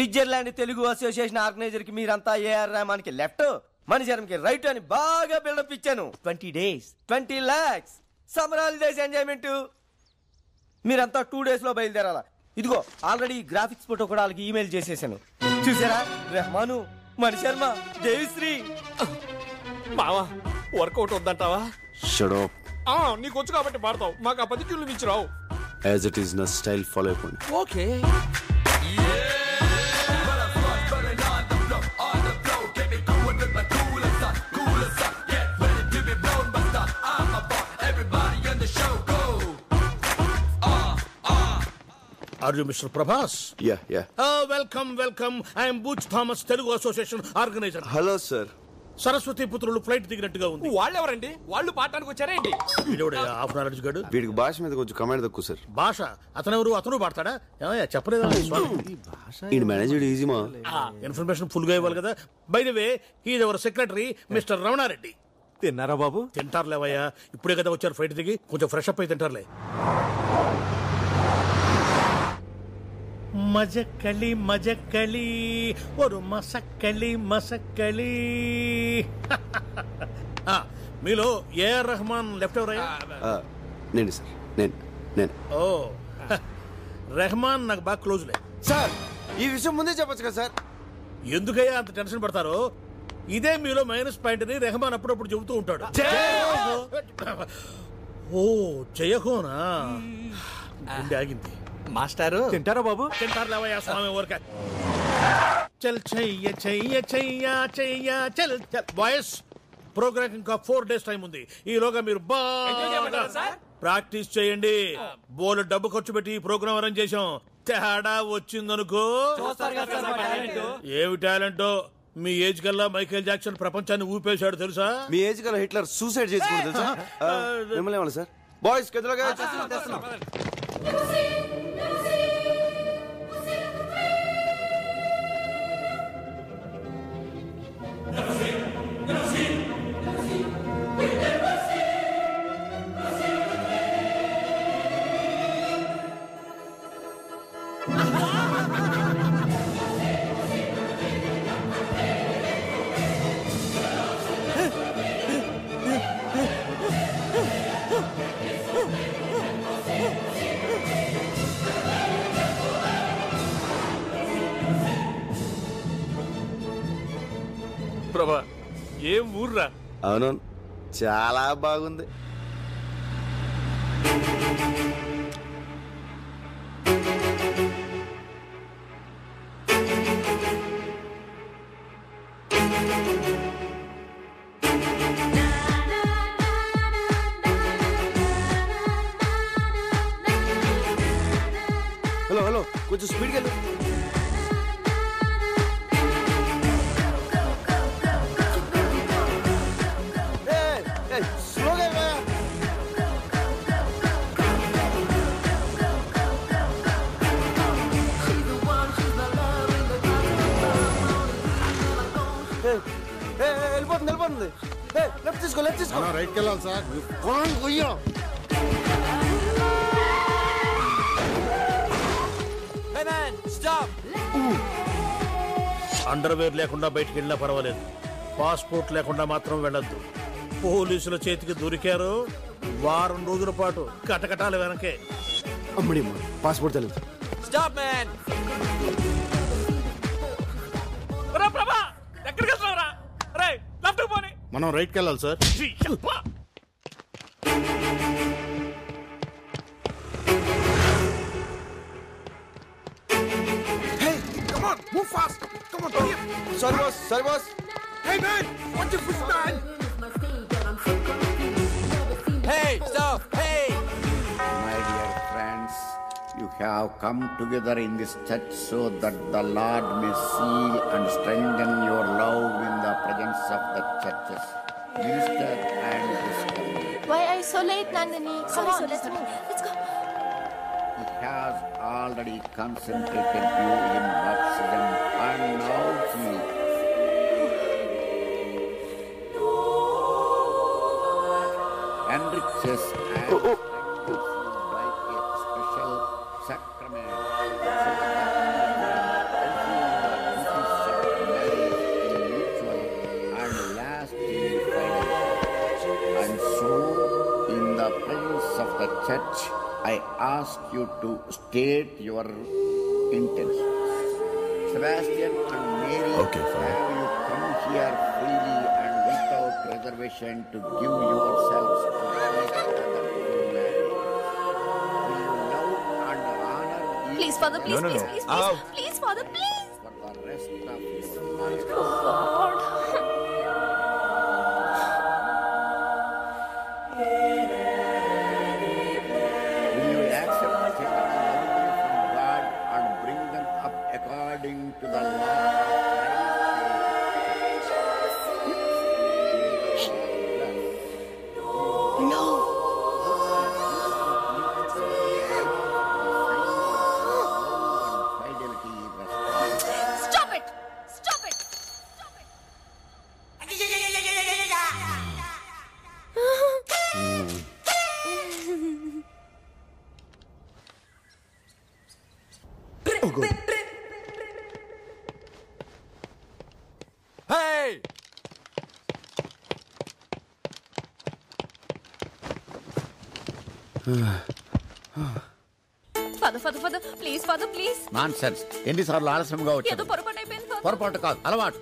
Switzerland Telugu association organizer కి మీరంతా AR Rahman కి లెఫ్ట్, మణిశర్మకి రైట్ అని బాగా బిల్డప్ ఇచ్చాను. 20 days 20 lakhs summer holidays enjoyment. మీరంతా 2 days లో బయలుదేరాలా. ఇదిగో ఆల్రెడీ గ్రాఫిక్స్ ఫోటో కూడా వాళ్ళకి ఈమెయిల్ చేసేసాను. చూసారా, రెహమాను, మణిశర్మ, దేవిశ్రీ. బావా వర్కౌట్ వద్దంటావా? Shut up. నీకు వచ్చు కాబట్టి పాడతావు, మాకు ఆ 10 ట్యూన్లు ఇచ్చి రావు. యాజ్ ఇట్ ఈస్ నా స్టైల్ ఫాలో అయిపోండి. Okay. Are you Mr. Prabhas? Yeah. Welcome. I am Butch Thomas, Telugu Association organizer. Hello sir. Saraswati పుత్రులు ఫ్లైట్ దిగినట్టుగా ఉంది. వాళ్ళెవరండి? వాళ్ళు పాడటానికి వచ్చారేంటి? హాఫ్ నాలెడ్జ్ గడు. వీడికి భాష మీద కొంచెం కమాండ్ తక్కువ సార్. భాష అతనెవరు? అతను పాడతాడా? చెప్పలేదా? ఈ మేనేజర్ ఈజీమా. ఇన్ఫర్మేషన్ ఫుల్ గా ఇవ్వాలి కదా. By the way, he is our secretary mister Ramana Reddy. తిన్నారా బాబు? తింటారులేవయ్యా, ఇప్పుడే కదా వచ్చారు ఫ్లైట్ దిగి, కొంచెం ఫ్రెష్ అప్ అయి తింటారులే. మజక్కలి ఒక మసక్కలి. మీలో ఏఆర్ రెహమాన్ లెఫ్ట్ ఎవరయ్యా? నేను సార్, నేను. ఓ రెహమాన్ నాకు బాగా క్లోజ్లే. సార్ ఈ విషయం ముందే చెప్పొచ్చు కదా సార్. ఎందుకయ్యా అంత టెన్షన్ పడతారో? ఇదే మీలో మైనస్ పాయింట్ అని రెహమాన్ అప్పుడప్పుడు చెబుతూ ఉంటాడు. ఓ జయహోనా, గుండె ఆగింది. మాస్టారు తింటారా బాబు? తింటారులేవయ్యా స్వామి ఊరిక. చల్ చెయ్య చల్ బాయ్స్, ప్రోగ్రామ్ ఇంకా 4 days టైం ఉంది. ఈలోగా మీరు బాగా ప్రాక్టీస్ చేయండి. బోల్ డబ్బు ఖర్చు పెట్టి ఈ ప్రోగ్రామ్ అరేంజ్ చేశాం. తేడా వచ్చిందనుకో. ఏమి టాలెంటో. మీ ఏజ్ కల్లా మైకేల్ జాక్సన్ ప్రపంచాన్ని ఊపేశాడు తెలుసా? మీ ఏజ్ కల్లా హిట్లర్ సూసైడ్ చేసుకున్నాడు తెలుసా? మిమ్మల్ని ఏమన్నా సార్? బాయ్స్ కదలగా. ప్రభా ఏం ఊర్రా? అవును, చాలా బాగుంది. హలో కొంచెం స్పీడ్గా వెళ్ళు. వెళ్ళిపోతుంది. లెఫ్ట్ తీసుకో. రైట్కి వెళ్ళాలి సార్. అండర్వేర్ లేకుండా బయటికి వెళ్ళినా పర్వాలేదు, పాస్పోర్ట్ లేకుండా మాత్రం వెళ్ళొద్దు. పోలీసుల చేతికి దొరికారు, వారం రోజుల పాటు కటకటాల వెనకే. అమ్మడి పాస్పోర్ట్ తెలియదు. Stop man. ప్రభా ఎక్కడికి వెళ్తున్నావురా? రేయ్ లెఫ్ట్ పోనీ. మనం రైట్కి వెళ్ళాలి sir. Move fast. Come on. Sorry boss. Hey man, watch your foot man. Hey, stop. Hey. My dear friends, you have come together in this church so that the Lord may seal and strengthen your love in the presence of the churches, minister and discovery. Why are you so late, Nandini? Come on, let's move. Let's go. He has already concentrated you in baptism and now he enriches and strengthens you by a special sacrament so that you church, I ask you to state your intentions. Sebastian and Mary, Okay, fine. have you come here freely and without reservation to give yourselves to each other in marriage? Will you love and honor each Please, Father, please, No, no, please, no. please, please, please, Father, please. for the rest of your life? God. Will you accept children lovingly from God and bring them up according to the law of Christ? No. Fidelity is responsible. Stop it. Stop it. Stop it. Hey! Father, Father, Father, please, Father, please. Nonsense ఎన్నిసార్లు ఆలస్యంగా ఏదో వచ్చాడు పొరపాటు అయిపోయింది Father. పొరపాటు కాదు అలవాటు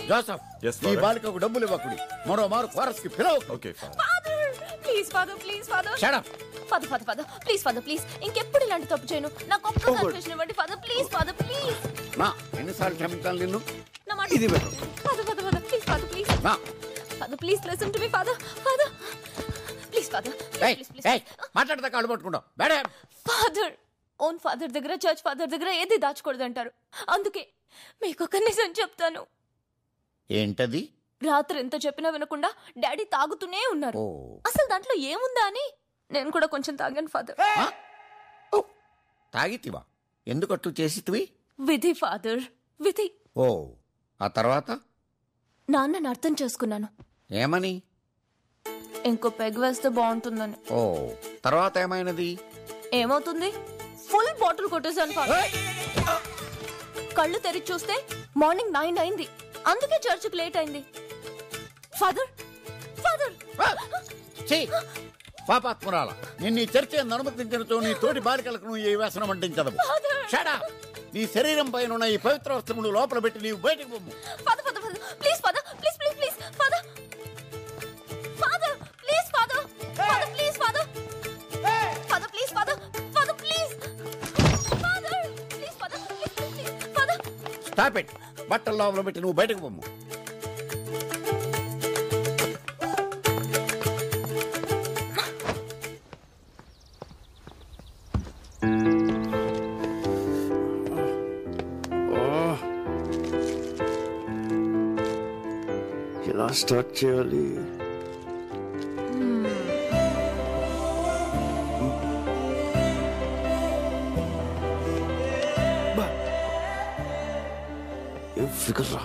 Joseph Yes, ఈ Father. బాలికకు డబ్బులు ఇవ్వకుడి మరో మారు కోరస్ కి పిలవ Okay, fine. Father, please, Father, please, Father. Shut up. Father, Father, Father, please, Father, please. ఇంకెప్పుడు ఇలాంటి తప్పు చేయను. నాకు ఒక్క కన్ఫెషన్ ఇవ్వండి Father, please, Father, please. నా ఎన్నిసార్లు క్షమించాలి నిన్ను నా మాట ఇది better. Father, Father, Father, please, Father, please. నా Father, please listen to me, Father. Father, please, Father, ఏయ్ please, please, ఏయ్ మాట్లాడదా కాళ్ళు పట్టుకుంటావు బేడే Father, ఓన్ ఫాదర్ దగ్గర చర్చ్ ఫాదర్ దగ్గర ఏది దాచకూడదు అంటారు. అందుకే మీకు ఒక నిజం చెప్తాను. ఏంటది రాత్రి ఎంత చెప్పినా వినకుండా డాడీ తాగుతూనే ఉన్నారు. ఓ అసలు దాంట్లో ఏముందా అని నేను కూడా కొంచెం తాగాను ఫాదర్. ఆ? ఓ, తాగితివా ఎందుకట్టు చేసితివి విధి ఫాదర్, విధి. ఓ ఆ తర్వాత నాన్నని అర్థం చేసుకున్నాను. ఏమని ఇంకో పెగ్ వేస్తే బాగుంటుందని. ఓ తర్వాత ఏమైనది ఏమవుతుంది? ఫుల్ బాటిల్ కొట్టేశాను ఫాదర్. కళ్ళు తెరిచి చూస్తే మార్నింగ్ 9 అయింది. అందుకే చర్చికి లేట్ అయింది. ఫాదర్, ఫాదర్, పాపాత్మురాల నిన్ను ఈ చర్చ అనుమతించడంతో నీ తోటి బాలికలకు నువ్వు ఈ వ్యసనం అంటించదు Father. షడా నీ శరీరం పైన ఉన్న ఈ పవిత్ర వస్త్రములు లోపల పెట్టి నీవు బయటకు పొమ్ము father, father, father, please father, please, please, please, father, father, please, father, father, please, father, father, please, father, father, please, father, please, father, please, please, father. Stop it బట్టల లోపల పెట్టి నువ్వు బయటకు పొమ్ము ఎలా స్టార్ట్ చేయాలి? ఏం ఫిగర్ రా.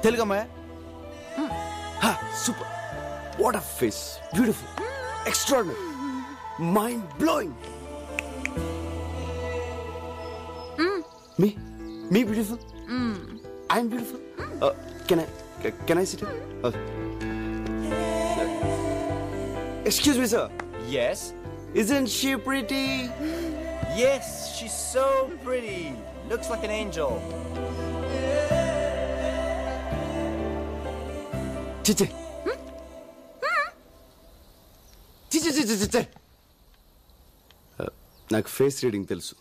తెలుగమ్మా? Super. What a face. Beautiful. Extraordinary. Mind blowing. Me beautiful? I'm beautiful? Can I sit here? Excuse me, sir. Yes? Isn't she pretty? Yes, she's so pretty. Looks like an angel. Chiche. Chiche. నాకు face reading తెలుసు.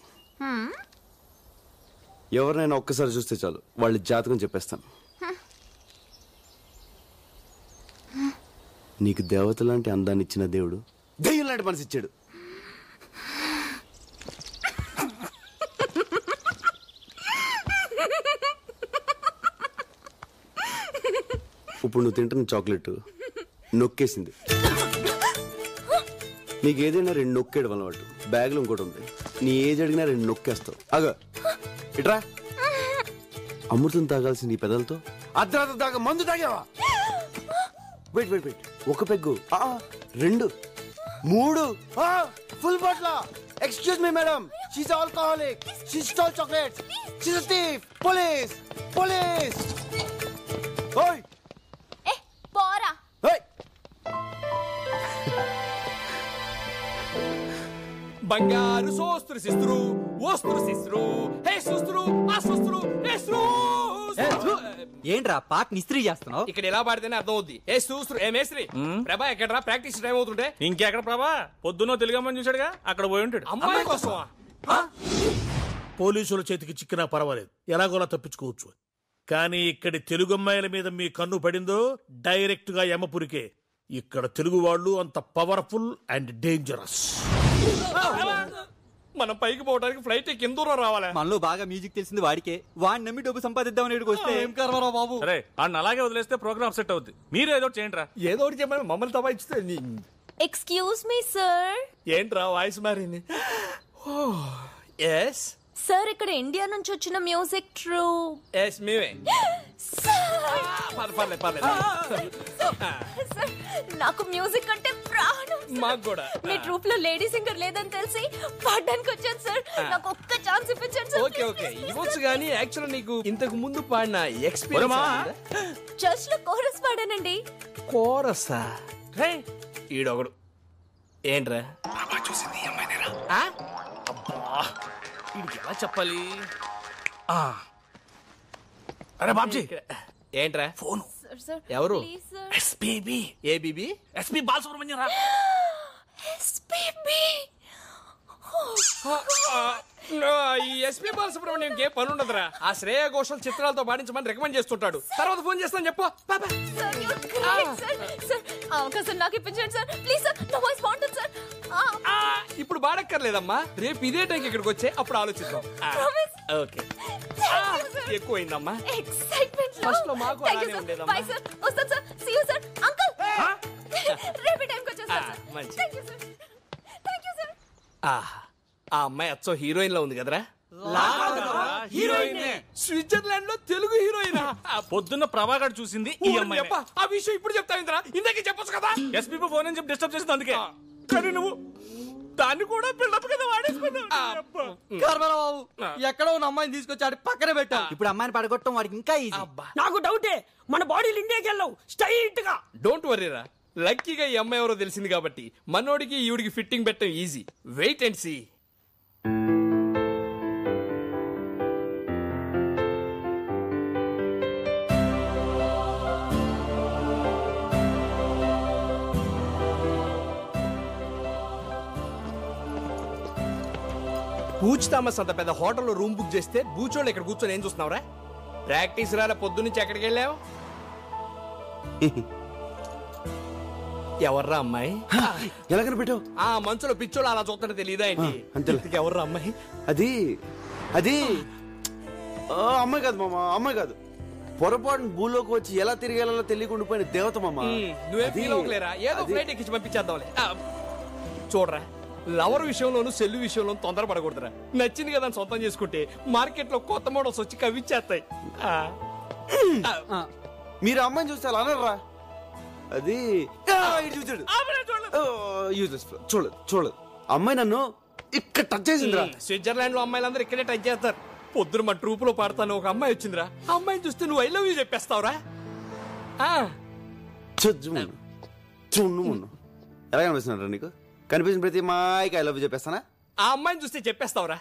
ఎవరినైనా ఒక్కసారి చూస్తే చాలు వాళ్ళ జాతకం చెప్పేస్తాను. నీకు దేవత లాంటి అందాన్ని ఇచ్చిన దేవుడు దెయ్యం లాంటి మనసు ఇచ్చాడు. ఇప్పుడు నువ్వు తింటున్న చాక్లెట్ నొక్కేసింది. నీకు ఏదైనా 2 నొక్కేయడం అలవాటు. బ్యాగ్లో ఇంకోటి ఉంది. నీ ఏజ్ అడిగినా 2 నొక్కేస్తావు. అగా ఇట్రా. అమృతం తాగాల్సింది ఈ పెదలతో అర్ధరాత్రి దాకా మందు తాగావా? వెయిట్. ఒక peg, 2, 3, full bottle. Excuse me madam, she's alcoholic. She stole chocolates. She's a thief. Police. ఓయ్ ఏ పోరా. ఓయ్. బంగారు సోస్త్రు సిస్త్రు ఓస్త్రు సిస్త్రు హే సుస్త్రు ఆ సుస్త్రు హే ఏంట్రా పాటని ఇస్త్రీ చేస్తున్నావు? ఇక్కడ ఎలా పాడితేనే అర్థం అవుద్ది. ఏ సూస్త్రు ఏ మేస్త్రి ప్రభా ఎక్కడరా ప్రాక్టీస్ టైం అవుతుంటే ఇంకెక్కడ ప్రభా పొద్దున్నో తెలుగమ్మని చూసాడుగా అక్కడ పోయి ఉంటాడు. అమ్మాయి కోసమా? పోలీసుల చేతికి చిక్కినా పర్వాలేదు, ఎలాగోలా తప్పించుకోవచ్చు. కానీ ఇక్కడి తెలుగు అమ్మాయిల మీద మీ కన్ను పడిందో డైరెక్ట్ గా యమపురికే. ఇక్కడ తెలుగు వాళ్ళు అంత పవర్ఫుల్ అండ్ డేంజరస్. మనం పైకి పోవడానికి ఫ్లైట్ కింద దూరం రావాలా? మనలో బాగా మ్యూజిక్ తెలిసింది వాడికే. వాడిని నమ్మి డబ్బు సంపాదిద్దామని ఇక్కడికి వస్తే ఏం కర్మరా బాబు. అరే అన్న అలాగే వదిలేస్తే ప్రోగ్రామ్ సెట్ అవుద్ది. మీరు ఏదో చేయండి రా. ఏదో ఒకటి చెప్పండి, మమ్మల్ని తప్పించితే. Excuse me sir. ఏంట్రా వాయిస్ మారింది? ఎస్ సార్, ఇక్కడ ఇండియా నుంచి వచ్చిన మ్యూజిక్ ట్రూప్. ఎస్ మేమే. పర్లేదు. సార్, నాకు మ్యూజిక్ అంటే ప్రాణం. మాకు కూడా. మీ ట్రూప్ లో లేడీ సింగర్ లేదని తెలిసి పాడడానికి వచ్చాను సార్. నాకు ఒక్క ఛాన్స్ ఇప్పించండి సార్. ఓకే ఇవ్వచ్చు కానీ యాక్చువల్ నీకు ఇంతకు ముందు పాడిన ఎక్స్పీరియన్స్? చర్చ్ లో కోరస్ పాడానండి. కోరసా? ఈడొకడు ఏంట్రా ఎలా చెప్పాలి? అరే బాబ్జీ ఏంట్రా ఫోన్. ఎవరు? Please sir. SPB. ABB? SP Balasubrahmanyam రా. ఎస్పీబీ. ఈ ఎస్పీ బాలసుబ్రహ్మణ్యం ఏ పని ఉండదురా. ఆ శ్రేయ ఘోషల్ చిత్రాలతో పాడించమని రికమెండ్ చేస్తుంటాడు. తర్వాత ఫోన్ చేస్తాను చెప్పు. Sir, you're great, sir. Sir, అవకాశం నాకు ఇప్పించండి సార్. ప్లీజ్ సార్, నా వాయిస్ బాగుంటుంది సార్. ఇప్పుడు బాడక్కర్లేదమ్మా, రేపు ఇదే టైంకి ఇక్కడికి వచ్చే అప్పుడు ఆలోచిద్దాం. Promise. ఓకే. ఎక్కువైందమ్మా. ఎక్సైట్మెంట్ ఫస్ట్ లో మాకు అలానే ఉండేదమ్మా. బై సార్, వస్తాను sir. See you sir. Uncle, రేపు టైంకి వచ్చేస్తాను సార్. మంచి. Thank you sir. Thank you sir. ఆ అమ్మాయి అచ్చో హీరోయిన్ లో ఉంది కదరా? హీరోయిన్. స్విట్జర్లాండ్ లో తెలుగు హీరోయిన్. పొద్దున్న ప్రభాకర్ చూసింది ఈ అమ్మాయి. ఆ విషయం ఇప్పుడు చెప్తావిందిరా, ఇందాకే చెప్పొచ్చు కదా. ఎస్పీ ఫోన్ అని చెప్పి డిస్టర్బ్ చేసింది అందుకే. కానీ నువ్వు దాన్ని కూడా బిల్డప్ కదా వాడేసుకున్నావు. కర్మరా బాబు, ఎక్కడో ఉన్న అమ్మాయిని తీసుకొచ్చాడు పక్కన పెట్టా. ఇప్పుడు అమ్మాయిని పడగొట్టడం వాడికి ఇంకా ఈజీ. నాకు డౌటే, మన బాడీలు ఇండియాకి వెళ్ళవు స్ట్రైట్ గా. డోంట్ వరీరా, లక్కీగా ఈ అమ్మాయి ఎవరో తెలిసింది కాబట్టి మనోడికి ఈవిడికి ఫిట్టింగ్ పెట్టడం ఈజీ. Wait and see. బూచ్ థామస్ అంత పెద్ద హోటల్లో రూమ్ బుక్ చేస్తే బూచోళ్ళు ఇక్కడ కూర్చొని ఏం చూస్తున్నావురా? ప్రాక్టీస్ రాలే, పొద్దు నుంచి ఎక్కడికి వెళ్ళావు? ఎవర్రా అమ్మాయి? ఎలా కనిపెట్టావు? ఆ మంచులో పిచ్చోళ్ళు అలా చూస్తుంటే తెలియదా ఏంటి? అంతే. ఎవర్రా అమ్మాయి? అది అది అమ్మాయి కాదు మామ, అమ్మాయి కాదు. పొరపాటున భూలోకి వచ్చి ఎలా తిరిగేలా తెలియకుండా పోయిన దేవత మామ. నువ్వే ఫీల్ అవ్వలేరా? ఏదో ఫ్లైట్ ఎక్కించి పంపించేద్దాంలే. చూడరా, లవర్ విషయంలోను సెల్లు విషయంలోను తొందరపడకూడదురా. నచ్చింది కదా సొంతం చేసుకుంటే మార్కెట్ లో కొత్త మోడల్స్ వచ్చి కవిచ్చేస్తాయి. మీరు అమ్మాయిని చూస్తే అలా అనరా? అది చూసాడు చూడలేదు. అమ్మాయి నన్ను ఇక్కడ టచ్ చేసిందిరా. స్విట్జర్లాండ్ లో అమ్మాయిలందరూ ఇక్కడే టచ్ చేస్తారు. పొద్దున మా ట్రూప్ లో పాడతాను, ఒక అమ్మాయి వచ్చిందిరా. ఆ అమ్మాయిని చూస్తే నువ్వు ఐ లవ్ యూ చెప్పేస్తావురా. చూడు ఎలా కనిపిస్తున్నారా నీకు? కనిపించిన ప్రతి అమ్మాయికి ఐ లవ్ యూ చెప్పేస్తానా? ఆ అమ్మాయిని చూస్తే చెప్పేస్తావురా?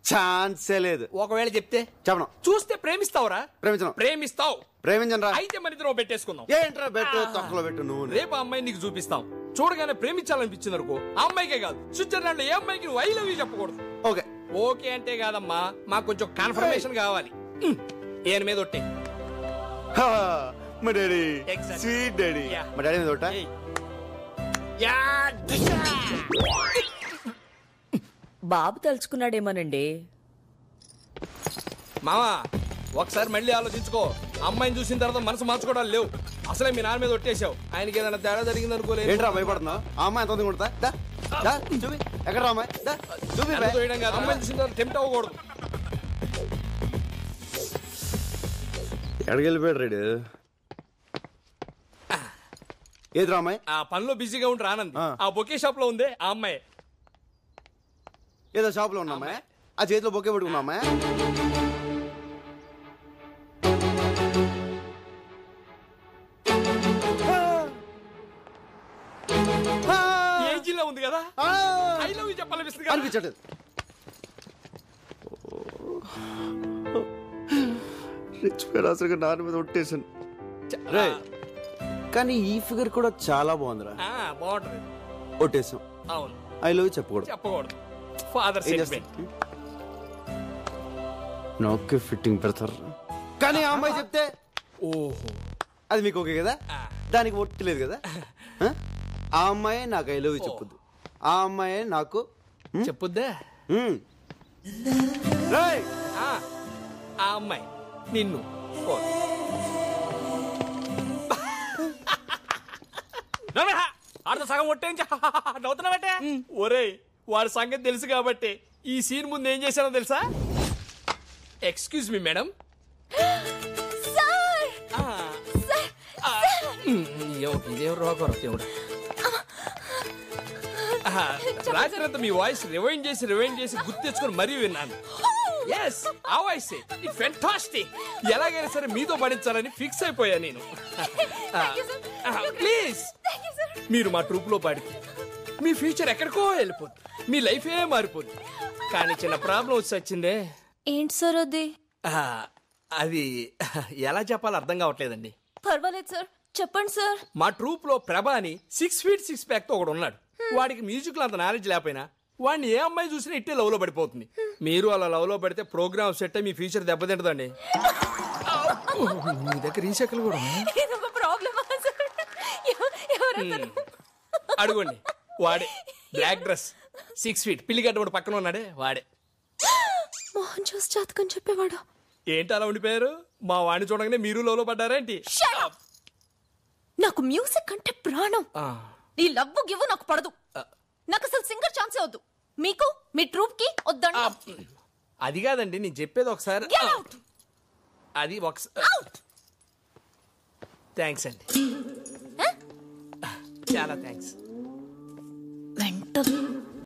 ఛాన్సే లేదు. ఒకవేళ చెప్తే చెప్పను. చూస్తే ప్రేమిస్తావురా? ప్రేమించను. ప్రేమిస్తావు. ప్రేమించను. అయితే మన ఇద్దరం పెట్టేసుకుందాం. ఏంట్రా పెట్టు, తక్కువ పెట్టు. నువ్వు రేపు ఆ అమ్మాయి నీకు చూపిస్తాం. చూడగానే ప్రేమించాలనిపించింది అనుకో, ఆ అమ్మాయికే కాదు స్విట్జర్లాండ్ లో ఏ అమ్మాయికి నువ్వు ఐ లవ్ యూ చెప్పకూడదు. ఓకే. ఓకే అంటే కాదమ్మా, మాకు కొంచెం కన్ఫర్మేషన్ కావాలి. ఏన్ మీద ఒట్టే. మా daddy Exactly. Sweet daddy. Yeah. మా డాడీ మీద ఒకటా? బాబు తలుచుకున్నాడేమోనండి. మామా ఒకసారి మళ్ళీ ఆలోచించుకో. అమ్మాయిని చూసిన తర్వాత మనసు మార్చుకోవడాలు లేవు. అసలే మీ నాన్న మీద ఒట్టేశావు. ఆయనకి ఏదైనా తేడా జరిగింది అనుకోలేదు. ఏంట్రా భయపడుతున్నావు? ఆ అమ్మాయి ఎంత కొడతా? చూపి ఎక్కడ రా అమ్మాయి? చూపి అమ్మాయిని చూసిన తర్వాత టెంప్ట్ అవ్వకూడదు. ఎక్కడికి వెళ్ళిపోయాడు రేడు? ఏది రా అమ్మాయి? ఆ పనిలో బిజీగా ఉంటారు ఆనంద్. ఆ. ఆ బొకే షాప్ లో ఉంది ఆ అమ్మాయి. ఏదో షాప్ లో ఉన్నామా? ఆ చేతిలో బొకే పట్టుకున్నామా? ఏజీలో ఉంది కదా ఐ లవ్ యూ చెప్పాలనిపిస్తుంది అనిపించట్లేదు. రిచ్ పేరాసరిగా నాన్న మీద ఒట్టేసాను. కానీ ఈ ఫిగర్ కూడా చాలా బాగుందిరా. బాగుంటది. ఒట్టేసాం. అవును, ఐ లవ్ యూ చెప్పకూడదు. చెప్పకూడదు. Father sentiment. నాకే ఫిట్టింగ్ పెడతారు, కానీ ఆ అమ్మాయి చెప్తే ఓహో అది మీకు ఓకే కదా, దానికి ఒట్టలేదు కదా. ఆ అమ్మాయి నాకు ఐ లవ్ యూ చెప్పొద్దు, ఆ అమ్మాయి నాకు చెప్పుద్దా. ఆ అమ్మాయి నిన్ను ఆడతో సగం కొట్టేంచా నవ్వుతున్నావటే. ఒరేయ్ వాడి సంగతి తెలుసు కాబట్టి ఈ సీన్ ముందు ఏం చేశానో తెలుసా? Excuse me madam. ఇదేం రోగం దేవుడు. రాత్రంతా మీ వాయిస్ రివైండ్ చేసి గుర్తు తెచ్చుకొని మరీ విన్నాను. ఎస్, ఆ వాయిస్ ఇట్ ఫెంటాస్టిక్. ఎలాగైనా సరే మీతో పడించాలని ఫిక్స్ అయిపోయా నేను. ప్లీజ్ మీరు మా ట్రూప్ లో పాడితే మీ ఫ్యూచర్ ఎక్కడికో వెళ్ళిపోద్ది, మీ లైఫ్ ఏ మారిపోద్ది. కానీ చిన్న ప్రాబ్లం వచ్చి వచ్చిందే. ఏంటి సార్ అది? అది ఎలా చెప్పాలో అర్థం కావట్లేదండి. పర్వాలేదు సార్, చెప్పండి సార్. మా ట్రూప్ లో ప్రభా అని 6 feet 6 pack తో ఒకడు ఉన్నాడు. వాడికి మ్యూజిక్ లో అంత నాలెడ్జ్ లేకపోయినా వాడిని ఏ అమ్మాయి చూసినా ఇట్టే లవ్ లో పడిపోతుంది. మీరు అలా లవ్ లో పడితే ప్రోగ్రామ్ సెట్ అయ్యి మీ ఫ్యూచర్ దెబ్బతింటదండి. మీ దగ్గర ఈ చెక్కలు కూడా అడుగుండి. వాడే బ్లాక్ డ్రెస్ 6 feet పిల్లిగడ్డ వాడు పక్కన ఉన్నాడే వాడే. మోహన్ చూసి జాతకం చెప్పేవాడు. ఏంటి అలా ఉండిపోయారు? మా వాడిని చూడగానే మీరు లవ్ లో పడ్డారేంటి? నాకు మ్యూజిక్ అంటే ప్రాణం. ఈ లవ్ గివ్ నాకు పడదు. నాకు అసలు సింగర్ ఛాన్సే వద్దు. మీకు మీ ట్రూప్ కి వద్దండి. అది కాదండి, నేను చెప్పేది ఒకసారి. అది థ్యాంక్స్ అండి, చాలా థ్యాంక్స్. వెంటనే